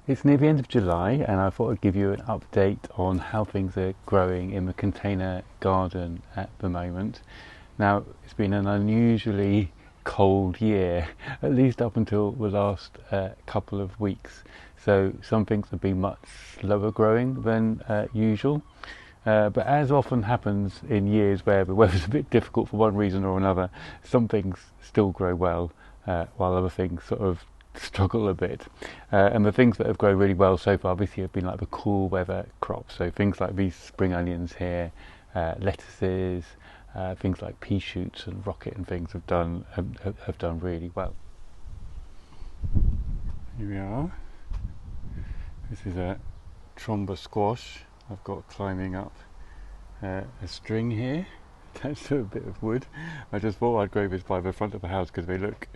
It's near the end of July, and I thought I'd give you an update on how things are growing in the container garden at the moment. Now, it's been an unusually cold year, at least up until the last couple of weeks. So some things have been much slower growing than usual. But as often happens in years where the weather's a bit difficult for one reason or another, some things still grow well, while other things sort of struggle a bit. And the things that have grown really well so far this year have been like the cool weather crops. So things like these spring onions here, lettuces, things like pea shoots and rocket and things have done really well. Here we are. This is a tromba squash I've got climbing up a string here attached to a bit of wood. I just thought I'd grow this by the front of the house because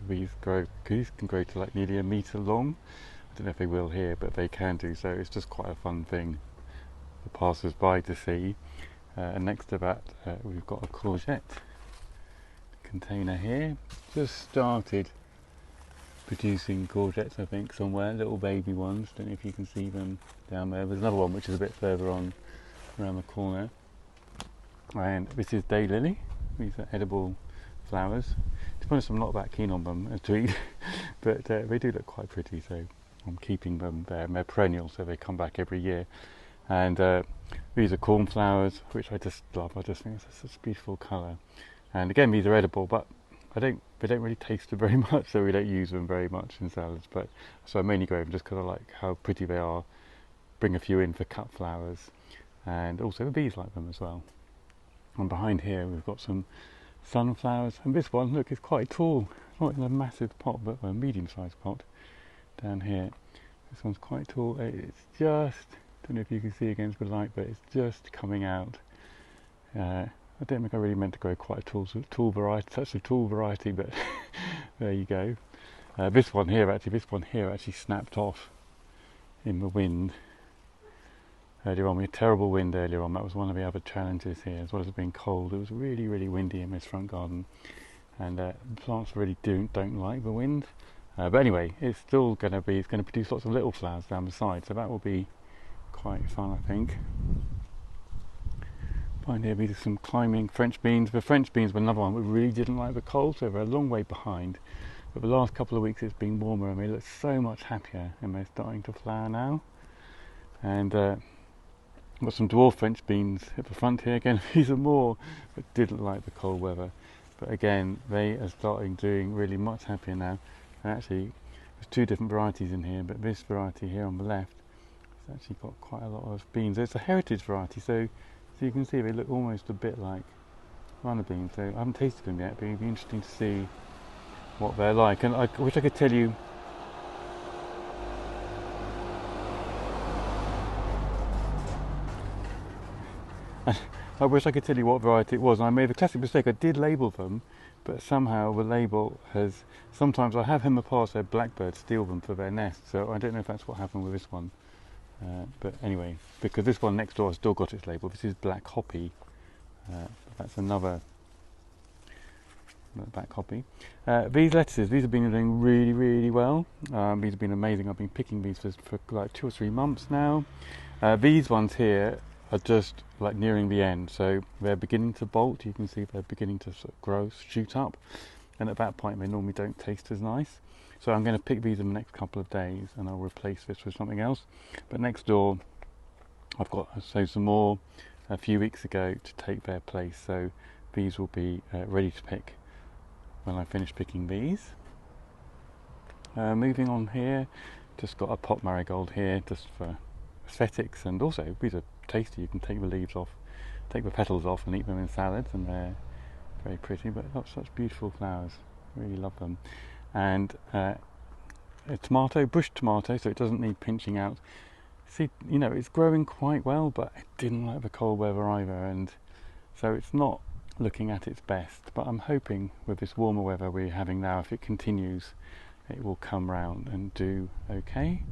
these can grow to like nearly a metre long. I don't know if they will here, but they can do, so it's just quite a fun thing for passers-by to see. And next to that we've got a courgette container here. Just started producing courgettes, I think, somewhere, little baby ones. Don't know if you can see them down there. There's another one which is a bit further on around the corner. And this is daylily. These are edible flowers. To be honest, I'm not that keen on them as to eat, but they do look quite pretty, so I'm keeping them there. And they're perennial, so they come back every year. And these are cornflowers, which I just love. I just think it's such a beautiful colour. And again, these are edible, but they don't really taste very much, so we don't use them very much in salads. But so I mainly grow them just because I like how pretty they are. Bring a few in for cut flowers, and also the bees like them as well. And behind here we've got some sunflowers, and this one, look, is quite tall. It's not in a massive pot, but a medium-sized pot down here. This one's quite tall. It's just, don't know if you can see against the light, but it's just coming out. I don't think I really meant to grow quite a tall variety, such a tall variety, but there you go. This one here actually snapped off in the wind earlier on. We had terrible wind earlier on. That was one of the other challenges here, as well as it being cold. It was really, really windy in this front garden, and plants really don't like the wind. But anyway, it's still going to produce lots of little flowers down the side, so that will be quite fun, I think. Behind here, these are some climbing French beans. The French beans were another one we really didn't like the cold, so they're a long way behind. But the last couple of weeks it's been warmer, and they look so much happier, and they're starting to flower now. And got some dwarf French beans at the front here. Again, these are more, but didn't like the cold weather. But again, they are doing really much happier now. And actually, there's two different varieties in here, but this variety here on the left has actually got quite a lot of beans. It's a heritage variety, so you can see they look almost a bit like runner beans. So I haven't tasted them yet, but it'd be interesting to see what they're like. And I wish I could tell you what variety it was. And I made the classic mistake. I did label them, but somehow the label has, sometimes I have in the past had blackbirds steal them for their nests, so I don't know if that's what happened with this one. But anyway, because this one next door has still got its label. This is black hoppy. That's another black hoppy. These lettuces, these have been doing really, really well. These have been amazing. I've been picking these for like 2 or 3 months now. These ones here are just like nearing the end, so they're beginning to bolt. You can see they're beginning to sort of grow, shoot up, and at that point they normally don't taste as nice. So I'm going to pick these in the next couple of days, and I'll replace this with something else. But next door I've got some more a few weeks ago to take their place, so these will be ready to pick when I finish picking these. Moving on here, just got a pot marigold here just for aesthetics, and also these are tasty. You can take the leaves off, take the petals off and eat them in salads, and they're very pretty, but such beautiful flowers. Really love them. And a tomato, bush tomato, so it doesn't need pinching out. See, it's growing quite well, but it didn't like the cold weather either, and so it's not looking at its best. But I'm hoping with this warmer weather we're having now, if it continues, it will come round and do okay.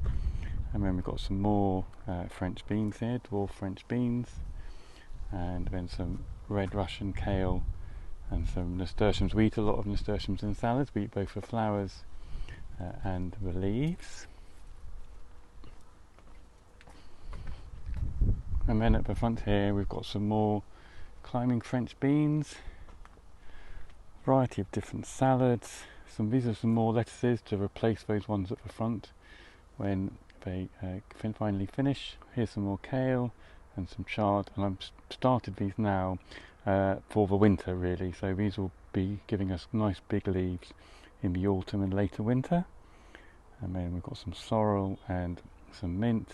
And then we've got some more French beans here, dwarf French beans, and then some red Russian kale and some nasturtiums. We eat a lot of nasturtiums in salads. We eat both the flowers and the leaves. And then at the front here we've got some more climbing French beans, variety of different salads. These are some more lettuces to replace those ones at the front when they finally finish. Here's some more kale and some chard, and I've started these now for the winter really, so these will be giving us nice big leaves in the autumn and later winter. And then we've got some sorrel and some mint.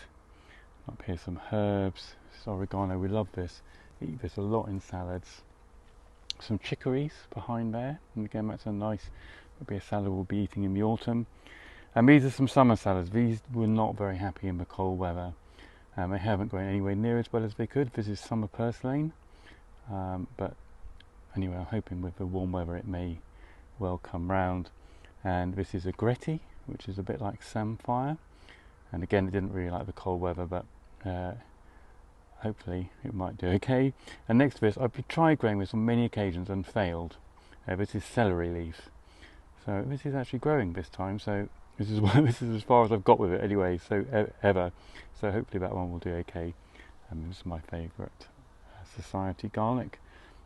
Up here some herbs, this is oregano, we love this, eat this a lot in salads. Some chicories behind there, and again that's a nice, will be a salad we'll be eating in the autumn. And these are some summer salads. These were not very happy in the cold weather. They haven't grown anywhere near as well as they could. This is summer purslane, but anyway, I'm hoping with the warm weather it may well come round. And this is agretti, which is a bit like samphire, and again it didn't really like the cold weather, but hopefully it might do okay. And next to this, I've tried growing this on many occasions and failed. This is celery leaf, so this is actually growing this time, so this is as far as I've got with it anyway, so ever. So hopefully that one will do okay. This is my favourite society garlic.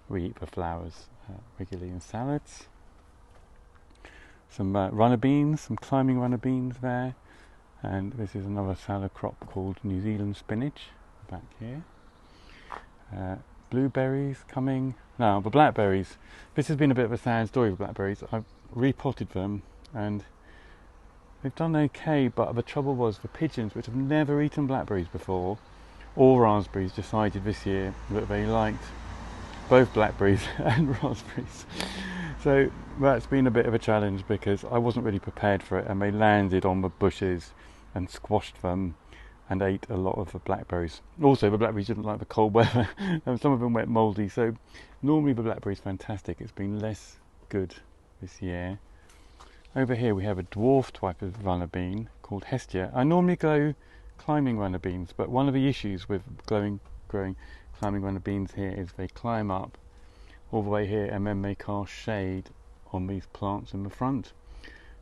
We eat the flowers regularly in salads. Some runner beans, some climbing runner beans there. And this is another salad crop called New Zealand spinach back here. Blueberries coming. Now the blackberries, this has been a bit of a sad story with blackberries. I've repotted them and they've done okay, but the trouble was the pigeons, which have never eaten blackberries before, or raspberries, decided this year that they liked both blackberries and raspberries. So that's been a bit of a challenge because I wasn't really prepared for it, and they landed on the bushes and squashed them and ate a lot of the blackberries. Also, the blackberries didn't like the cold weather and some of them went mouldy, so normally the blackberry's fantastic. It's been less good this year. Over here we have a dwarf type of runner bean called Hestia. I normally grow climbing runner beans, but one of the issues with growing climbing runner beans here is they climb up all the way here and then they cast shade on these plants in the front.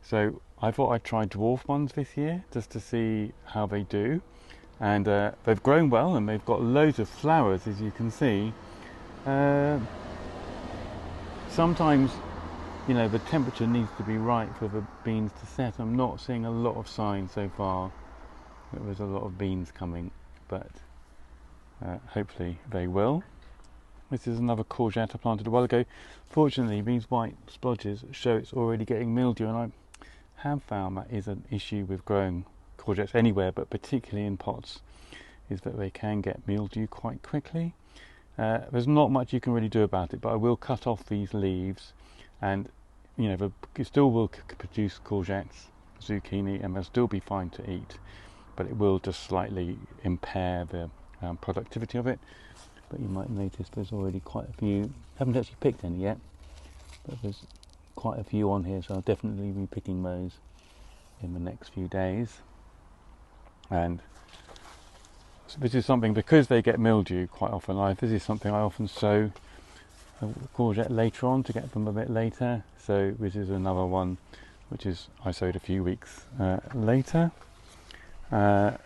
So I thought I'd try dwarf ones this year just to see how they do, and they've grown well and they've got loads of flowers, as you can see. Sometimes, you know, the temperature needs to be right for the beans to set. I'm not seeing a lot of signs so far that there's a lot of beans coming, but hopefully they will. This is another courgette I planted a while ago. Fortunately, these white splodges show it's already getting mildew, and I have found that is an issue with growing courgettes anywhere, but particularly in pots, is that they can get mildew quite quickly. There's not much you can really do about it, but I will cut off these leaves, and you know, it still will produce courgettes, zucchini, and they'll still be fine to eat, but it will just slightly impair the productivity of it. But you might notice there's already quite a few. I haven't actually picked any yet, but there's quite a few on here, so I'll definitely be picking those in the next few days. And so this is something, because they get mildew quite often, this is something I often sow a courgette later on to get them a bit later. So this is another one which is I sowed a few weeks later. The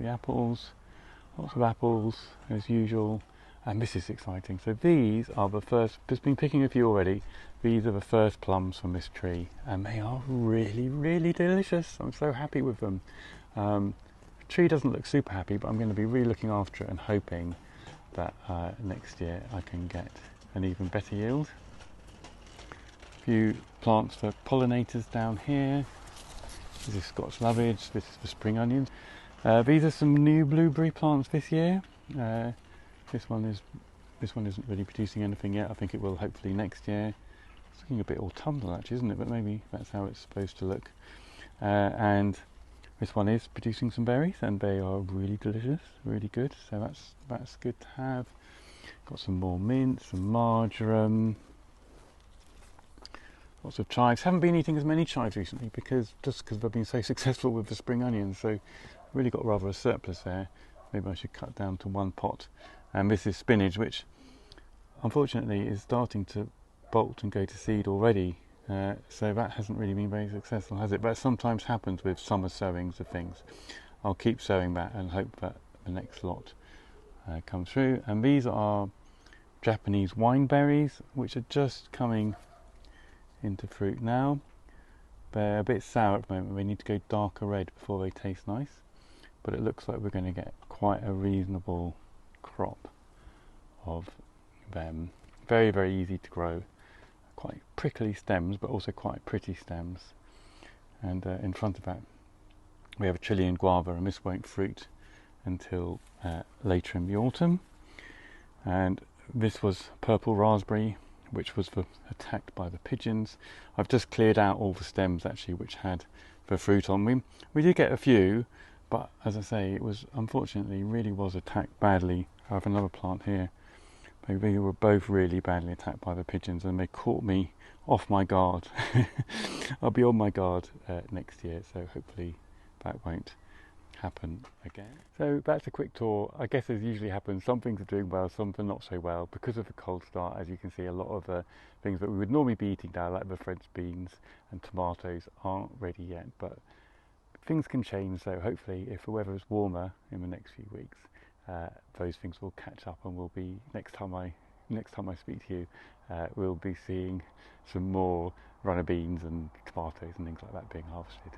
apples, lots of apples as usual, and this is exciting. So these are the first, just been picking a few already, these are the first plums from this tree, and they are really delicious. I'm so happy with them. The tree doesn't look super happy, but I'm going to be really looking after it and hoping that next year I can get an even better yield. A few plants for pollinators down here. This is Scotch lovage, this is the spring onions. These are some new blueberry plants this year. This one isn't really producing anything yet. I think it will hopefully next year. It's looking a bit autumnal actually, isn't it? But maybe that's how it's supposed to look. And this one is producing some berries, and they are really delicious, really good. So that's good to have. Got some more mint, some marjoram, lots of chives. Haven't been eating as many chives recently because they've been so successful with the spring onions. So really got rather a surplus there. Maybe I should cut down to one pot. And this is spinach, which unfortunately is starting to bolt and go to seed already. So that hasn't really been very successful, has it? But sometimes happens with summer sowings of things. I'll keep sowing that and hope that the next lot come through. And these are Japanese wine berries, which are just coming into fruit now. They're a bit sour at the moment. They need to go darker red before they taste nice, but it looks like we're going to get quite a reasonable crop of them. Very, very easy to grow. Quite prickly stems, but also quite pretty stems. And in front of that we have a Chilean guava, and this won't fruit until later in the autumn. And this was purple raspberry, which was attacked by the pigeons. I've just cleared out all the stems actually which had the fruit on them. We did get a few, but as I say, it was unfortunately really was attacked badly. I have another plant here. They were both really badly attacked by the pigeons, and they caught me off my guard. I'll be on my guard next year, so hopefully that won't happen again. So that's a quick tour. I guess as usually happens, some things are doing well, some are not so well because of the cold start. As you can see, a lot of things that we would normally be eating now, like the French beans and tomatoes, aren't ready yet, but things can change. So hopefully if the weather is warmer in the next few weeks, those things will catch up, and we'll be next time I speak to you, we'll be seeing some more runner beans and tomatoes and things like that being harvested.